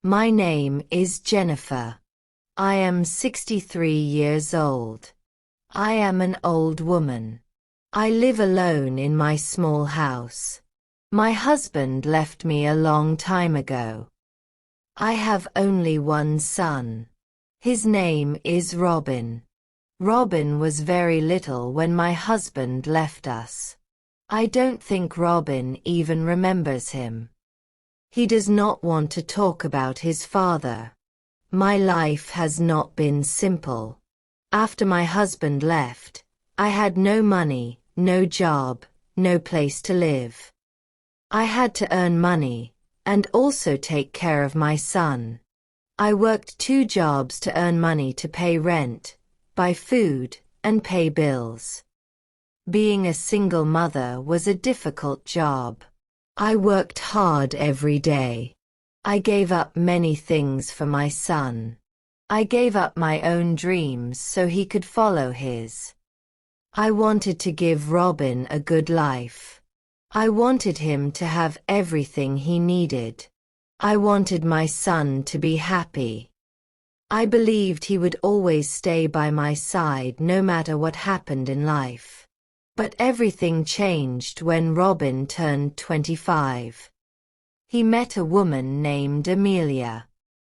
My name is Jennifer. I am 63 years old. I am an old woman. I live alone in my small house. My husband left me a long time ago. I have only one son. His name is Robin. Robin was very little when my husband left us. I don't think Robin even remembers him. He does not want to talk about his father. My life has not been simple. After my husband left, I had no money, no job, no place to live. I had to earn money, and also take care of my son. I worked 2 jobs to earn money to pay rent, buy food, and pay bills. Being a single mother was a difficult job. I worked hard every day. I gave up many things for my son. I gave up my own dreams so he could follow his. I wanted to give Robin a good life. I wanted him to have everything he needed. I wanted my son to be happy. I believed he would always stay by my side no matter what happened in life. But everything changed when Robin turned 25. He met a woman named Amelia.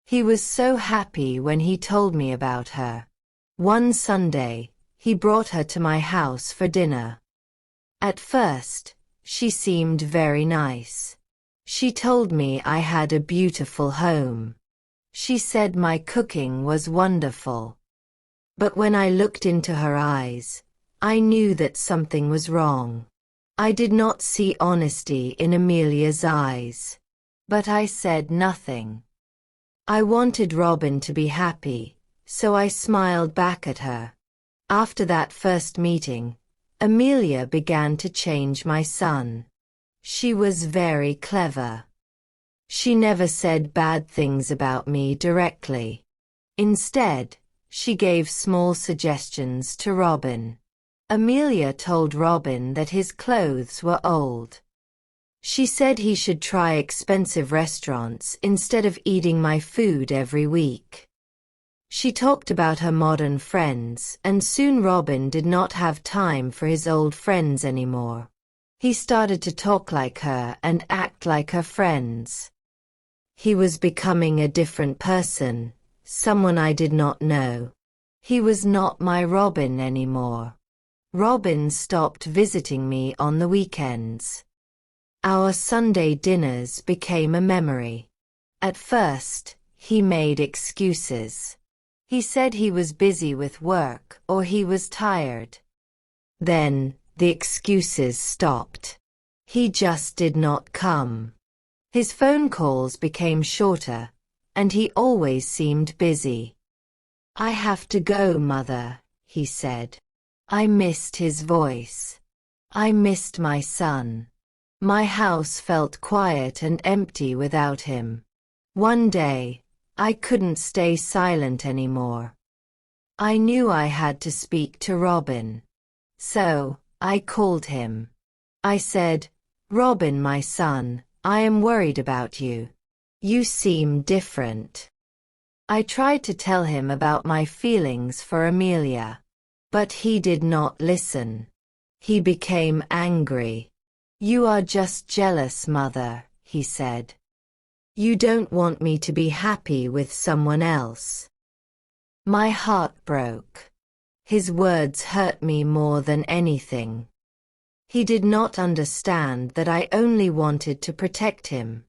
He was so happy when he told me about her. One Sunday, he brought her to my house for dinner. At first, she seemed very nice. She told me I had a beautiful home. She said my cooking was wonderful. But when I looked into her eyes, I knew that something was wrong. I did not see honesty in Amelia's eyes. But I said nothing. I wanted Robin to be happy, so I smiled back at her. After that first meeting, Amelia began to change my son. She was very clever. She never said bad things about me directly. Instead, she gave small suggestions to Robin. Amelia told Robin that his clothes were old. She said he should try expensive restaurants instead of eating my food every week. She talked about her modern friends, and soon Robin did not have time for his old friends anymore. He started to talk like her and act like her friends. He was becoming a different person, someone I did not know. He was not my Robin anymore. Robin stopped visiting me on the weekends. Our Sunday dinners became a memory. At first, he made excuses. He said he was busy with work or he was tired. Then, the excuses stopped. He just did not come. His phone calls became shorter, and he always seemed busy. "I have to go, Mother," he said. I missed his voice. I missed my son. My house felt quiet and empty without him. One day, I couldn't stay silent anymore. I knew I had to speak to Robin. So, I called him. I said, "Robin, my son, I am worried about you. You seem different." I tried to tell him about my feelings for Amelia. But he did not listen. He became angry. "You are just jealous, Mother," he said. "You don't want me to be happy with someone else." My heart broke. His words hurt me more than anything. He did not understand that I only wanted to protect him.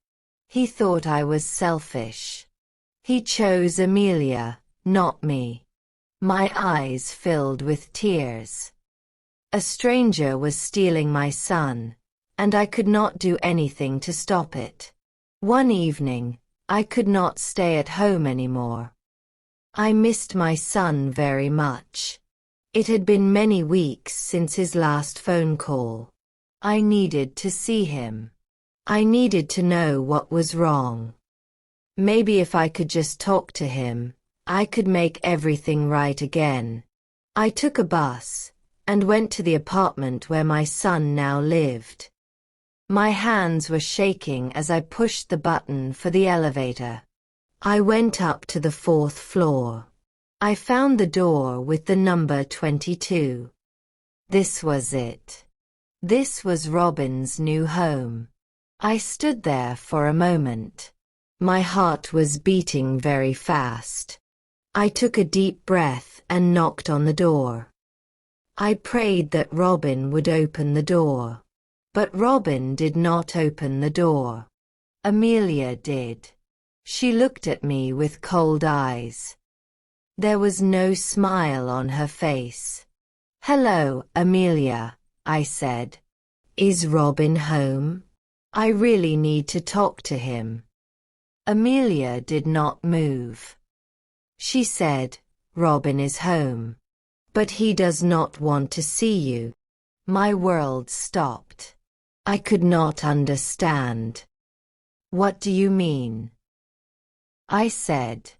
He thought I was selfish. He chose Amelia, not me. My eyes filled with tears. A stranger was stealing my son, and I could not do anything to stop it. One evening, I could not stay at home anymore. I missed my son very much. It had been many weeks since his last phone call. I needed to see him. I needed to know what was wrong. Maybe if I could just talk to him, I could make everything right again. I took a bus and went to the apartment where my son now lived. My hands were shaking as I pushed the button for the elevator. I went up to the 4th floor. I found the door with the number 22. This was it. This was Robin's new home. I stood there for a moment. My heart was beating very fast. I took a deep breath and knocked on the door. I prayed that Robin would open the door. But Robin did not open the door. Amelia did. She looked at me with cold eyes. There was no smile on her face. "Hello, Amelia," I said. "Is Robin home? I really need to talk to him." Amelia did not move. She said, "Robin is home. But he does not want to see you." My world stopped. I could not understand. "What do you mean?" I said.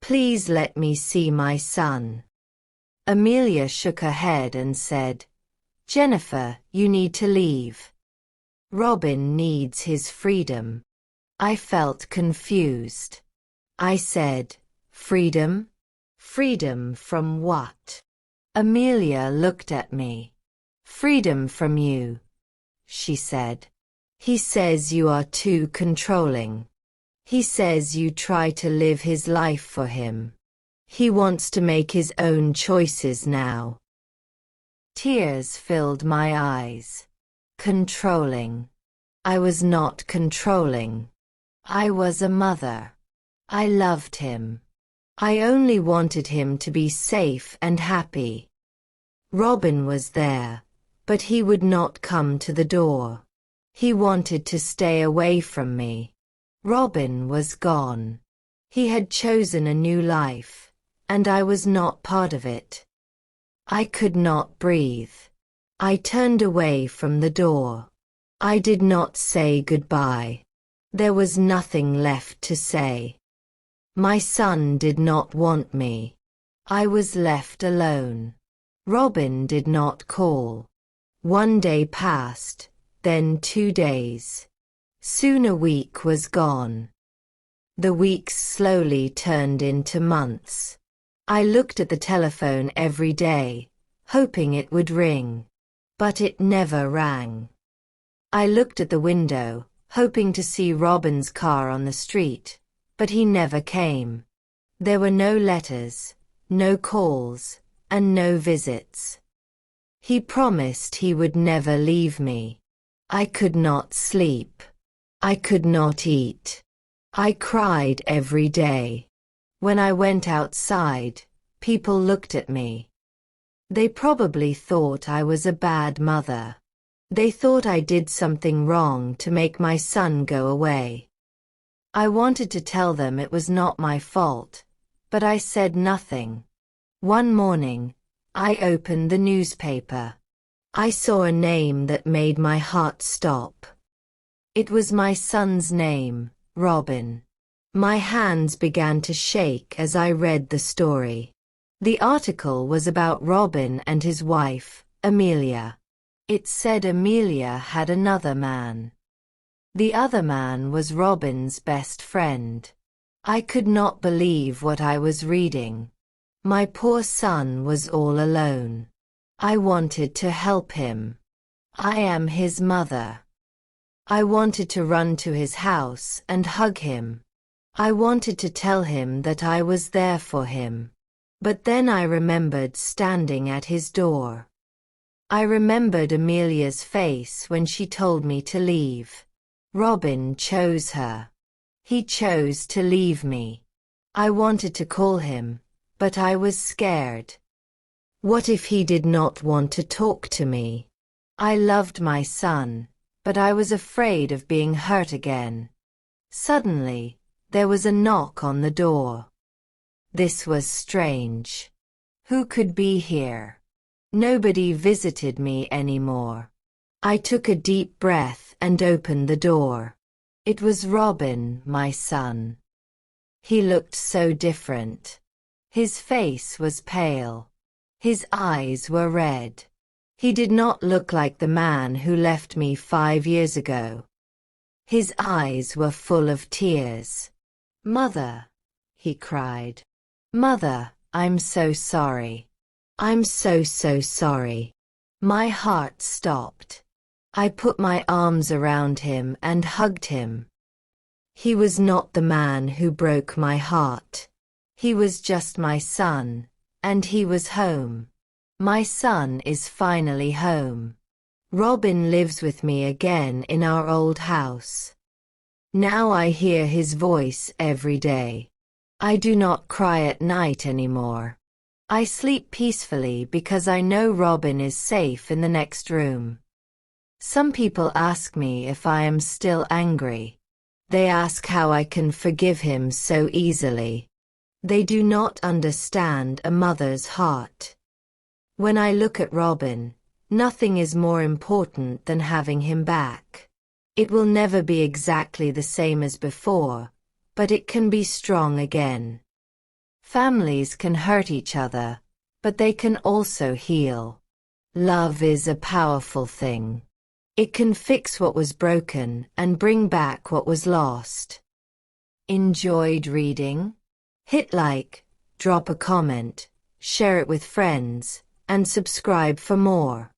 "Please let me see my son." Amelia shook her head and said, "Jennifer, you need to leave. Robin needs his freedom." I felt confused. I said, "Freedom? Freedom from what?" Amelia looked at me. "Freedom from you," she said. "He says you are too controlling. He says you try to live his life for him. He wants to make his own choices now." Tears filled my eyes. Controlling. I was not controlling. I was a mother. I loved him. I only wanted him to be safe and happy. Robin was there, but he would not come to the door. He wanted to stay away from me. Robin was gone. He had chosen a new life, and I was not part of it. I could not breathe. I turned away from the door. I did not say goodbye. There was nothing left to say. My son did not want me. I was left alone. Robin did not call. 1 day passed, then 2 days. Soon a week was gone. The weeks slowly turned into months. I looked at the telephone every day, hoping it would ring. But it never rang. I looked at the window, hoping to see Robin's car on the street, but he never came. There were no letters, no calls, and no visits. He promised he would never leave me. I could not sleep. I could not eat. I cried every day. When I went outside, people looked at me. They probably thought I was a bad mother. They thought I did something wrong to make my son go away. I wanted to tell them it was not my fault, but I said nothing. One morning, I opened the newspaper. I saw a name that made my heart stop. It was my son's name, Robin. My hands began to shake as I read the story. The article was about Robin and his wife, Amelia. It said Amelia had another man. The other man was Robin's best friend. I could not believe what I was reading. My poor son was all alone. I wanted to help him. I am his mother. I wanted to run to his house and hug him. I wanted to tell him that I was there for him. But then I remembered standing at his door. I remembered Amelia's face when she told me to leave. Robin chose her. He chose to leave me. I wanted to call him, but I was scared. What if he did not want to talk to me? I loved my son, but I was afraid of being hurt again. Suddenly, there was a knock on the door. This was strange. Who could be here? Nobody visited me anymore. I took a deep breath and opened the door. It was Robin, my son. He looked so different. His face was pale. His eyes were red. He did not look like the man who left me 5 years ago. His eyes were full of tears. "Mother," he cried. Mother, I'm so sorry. I'm so sorry. My heart stopped. I put my arms around him and hugged him. He was not the man who broke my heart. He was just my son, and he was home. My son is finally home. Robin lives with me again in our old house. Now I hear his voice every day. I do not cry at night anymore. I sleep peacefully because I know Robin is safe in the next room. Some people ask me if I am still angry. They ask how I can forgive him so easily. They do not understand a mother's heart. When I look at Robin, nothing is more important than having him back. It will never be exactly the same as before, but it can be strong again. Families can hurt each other, but they can also heal. Love is a powerful thing. It can fix what was broken and bring back what was lost. Enjoyed reading? Hit like, drop a comment, share it with friends, and subscribe for more.